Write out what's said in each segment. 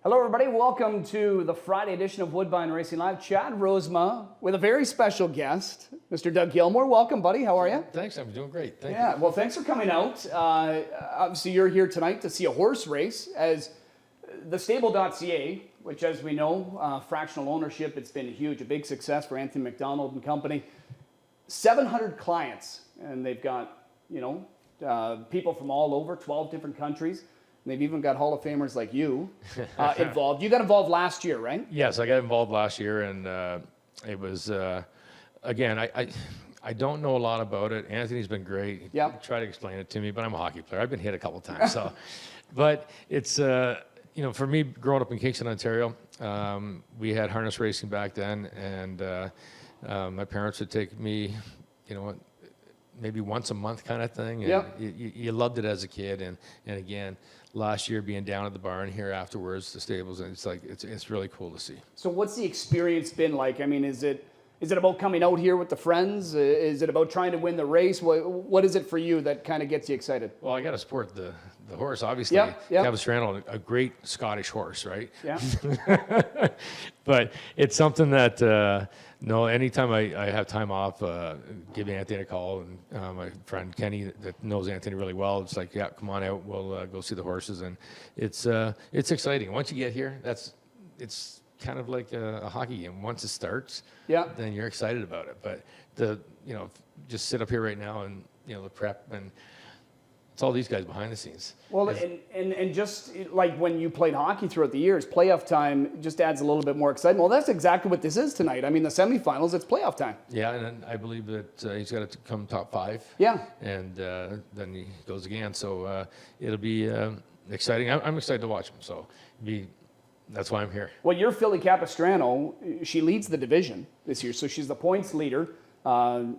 Hello, everybody. Welcome to the Friday edition of Woodbine Racing Live. Chad Rosema with a very special guest, Mr. Doug Gilmour. Welcome, buddy. How are you? Thanks. I'm doing great. Thank you. Yeah, well, thanks for coming out. Obviously, you're here tonight to see a horse race as the stable.ca, which, as we know, fractional ownership, it's been huge, a big success for Anthony McDonald and company. 700 clients, and they've got, people from all over, 12 different countries. They've even got Hall of Famers like you involved. You got involved last year, right? Yes, I got involved last year, and it was, again, I don't know a lot about it. Anthony's been great. Yeah. Try to explain it to me, but I'm a hockey player. I've been hit a couple times. So, but it's, for me, growing up in Kingston, Ontario, we had harness racing back then, and my parents would take me, maybe once a month kind of thing. And Yep. you loved it as a kid. And again, last year being down at the barn here afterwards, the stables, and it's really cool to see. So what's the experience been like? I mean, is it about coming out here with the friends? Is it about trying to win the race? What is it for you that kind of gets you excited? Well, I got to support the horse, obviously. Yep. Capistrano, a great Scottish horse, right? Yeah. But it's something that, anytime I have time off, give Anthony a call, and my friend Kenny that knows Anthony really well, it's like, yeah, come on out, we'll go see the horses, and it's exciting. Once you get here, it's kind of like a hockey game. Once it starts, Yeah. then you're excited about it. But just sit up here right now and the prep, and it's all these guys behind the scenes. Well, and just like when you played hockey throughout the years, playoff time just adds a little bit more excitement. Well, that's exactly what this is tonight. I mean, the semifinals, it's playoff time. Yeah, and then I believe that he's got to come top 5. Yeah. And then he goes again. So it'll be exciting. I'm excited to watch him. So that's why I'm here. Well, your Philly Capistrano, she leads the division this year, so she's the points leader,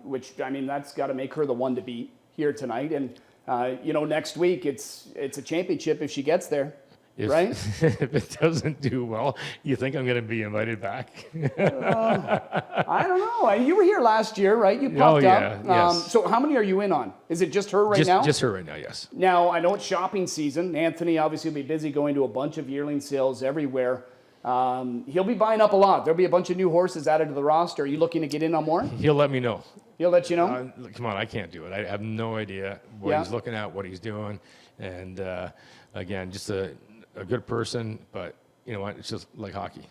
which, I mean, that's got to make her the one to beat here tonight. And, next week it's a championship if she gets there, right? If it doesn't do well, you think I'm going to be invited back? I don't know. You were here last year, right? You popped up. Yes. So how many are you in on? Is it just her right now? Just her right now, yes. Now, I know it's shopping season. Anthony obviously will be busy going to a bunch of yearling sales everywhere. He'll be buying up a lot. There'll be a bunch of new horses added to the roster. Are you looking to get in on more? He'll let me know. He'll let you know? Come on, I can't do it. I have no idea what he's looking at, what he's doing. And again, just a good person, but you know what? It's just like hockey.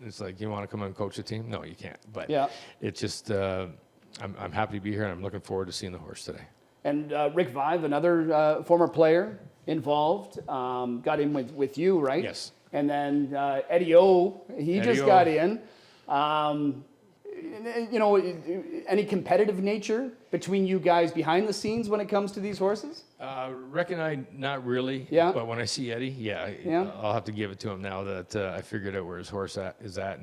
It's like, you want to come and coach the team? No, you can't. But it's just, I'm happy to be here, and I'm looking forward to seeing the horse today. And Rick Vive, another former player involved, got in with you, right? Yes. And then Eddie O, just got in. Any competitive nature between you guys behind the scenes when it comes to these horses? Rick and I, not really. Yeah. But when I see Eddie, I'll have to give it to him now that I figured out where his horse is at.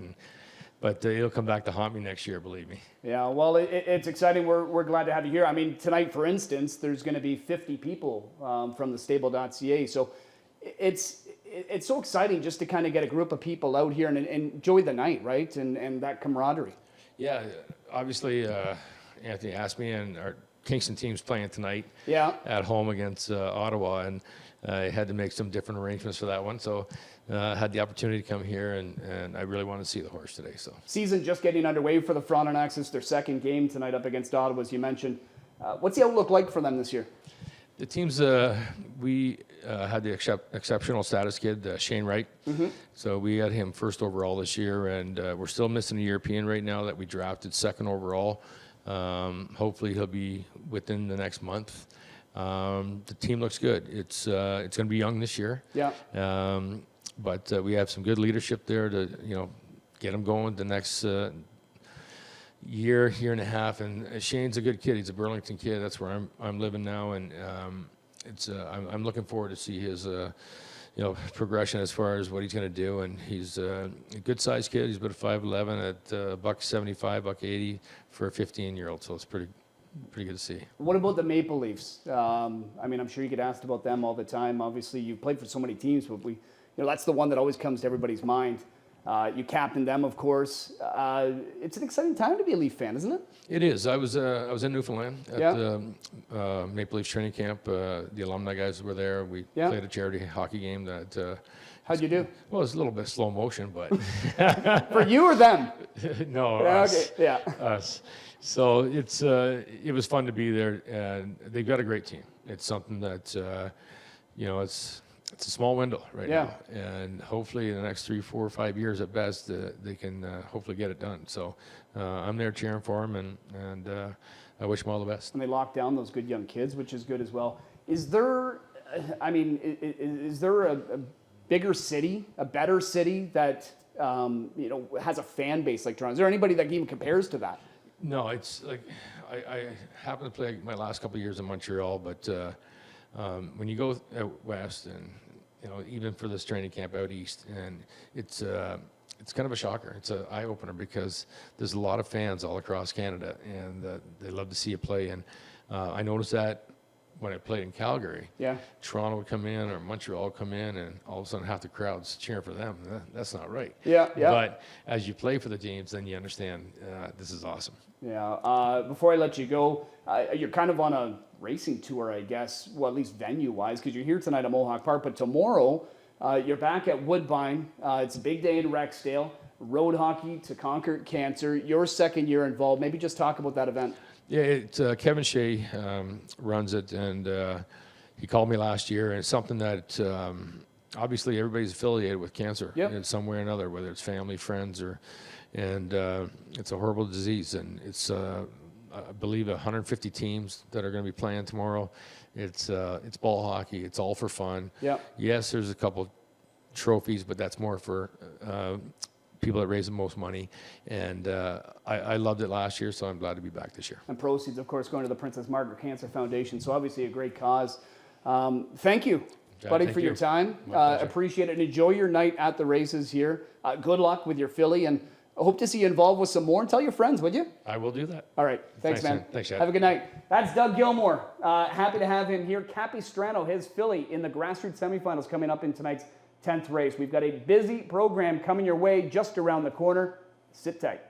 But he'll come back to haunt me next year, believe me. Yeah, well, it's exciting. We're glad to have you here. I mean, tonight, for instance, there's going to be 50 people from the stable.ca. So it's so exciting just to kind of get a group of people out here and enjoy the night, right? And that camaraderie. Yeah, obviously, Anthony asked me, and our Kingston team's playing tonight at home against Ottawa, and I had to make some different arrangements for that one. So I had the opportunity to come here, and I really wanted to see the horse today. So season just getting underway for the Frontenacs. It's their second game tonight up against Ottawa, as you mentioned. What's the outlook like for them this year? The teams, we had the exceptional status kid, Shane Wright. Mm-hmm. So we had him first overall this year, and we're still missing a European right now that we drafted second overall. Hopefully he'll be within the next month. The team looks good. It's going to be young this year. Yeah. But we have some good leadership there to get them going the next year and a half. And Shane's a good kid. He's a Burlington kid. That's where I'm living now, and I'm looking forward to see his progression as far as what he's going to do. And he's a good sized kid. He's about 5'11" at $175, $180 for a 15-year-old. So it's pretty good to see. What about the Maple Leafs? I mean, I'm sure you get asked about them all the time. Obviously, you've played for so many teams, but that's the one that always comes to everybody's mind. You captained them, of course. It's an exciting time to be a Leaf fan, isn't it? It is. I was in Newfoundland at the Maple Leafs training camp. The alumni guys were there. We played a charity hockey game that How'd you do? Well, it's a little bit slow motion, but For you or them? no, Yeah, us. okay. Yeah. Us. So it was fun to be there, and they've got a great team. It's something that it's a small window right Yeah. now, and hopefully in the next 3, 4, 5 years at best, they can hopefully get it done. So I'm there cheering for them, and I wish them all the best. And they lock down those good young kids, which is good as well. Is there, I mean, is there a bigger city, a better city that has a fan base like Toronto? Is there anybody that even compares to that? No, it's like I happened to play my last couple of years in Montreal, but when you go out west, and even for this training camp out east, and it's kind of a shocker. It's an eye opener because there's a lot of fans all across Canada, and they love to see you play. And I noticed that when I played in Calgary, Yeah. Toronto would come in or Montreal would come in, and all of a sudden half the crowd's cheering for them. That's not right. Yeah, yeah. But as you play for the teams, then you understand this is awesome. Yeah. Before I let you go, you're kind of on a racing tour, I guess. Well, at least venue-wise, because you're here tonight at Mohawk Park. But tomorrow, you're back at Woodbine. It's a big day in Rexdale. Road hockey to conquer cancer. Your second year involved. Maybe just talk about that event. Yeah, Kevin Shea runs it, and he called me last year, and it's something that obviously everybody's affiliated with cancer in some way or another, whether it's family, friends, and it's a horrible disease, and it's I believe 150 teams that are going to be playing tomorrow. It's ball hockey. It's all for fun. Yeah. Yes, there's a couple trophies, but that's more for people that raise the most money, and I loved it last year, so I'm glad to be back this year. And proceeds, of course, going to the Princess Margaret Cancer Foundation. So obviously a great cause. Thank you, buddy, thank for your you. time. My pleasure. Appreciate it. And enjoy your night at the races here. Good luck with your filly, and I hope to see you involved with some more. And tell your friends, would you? I will do that. All right. Thanks, man. Thanks, Chad. Have a good night. That's Doug Gilmour. Happy to have him here. Capistrano, his filly, in the grassroots semifinals coming up in tonight's 10th race. We've got a busy program coming your way just around the corner. Sit tight.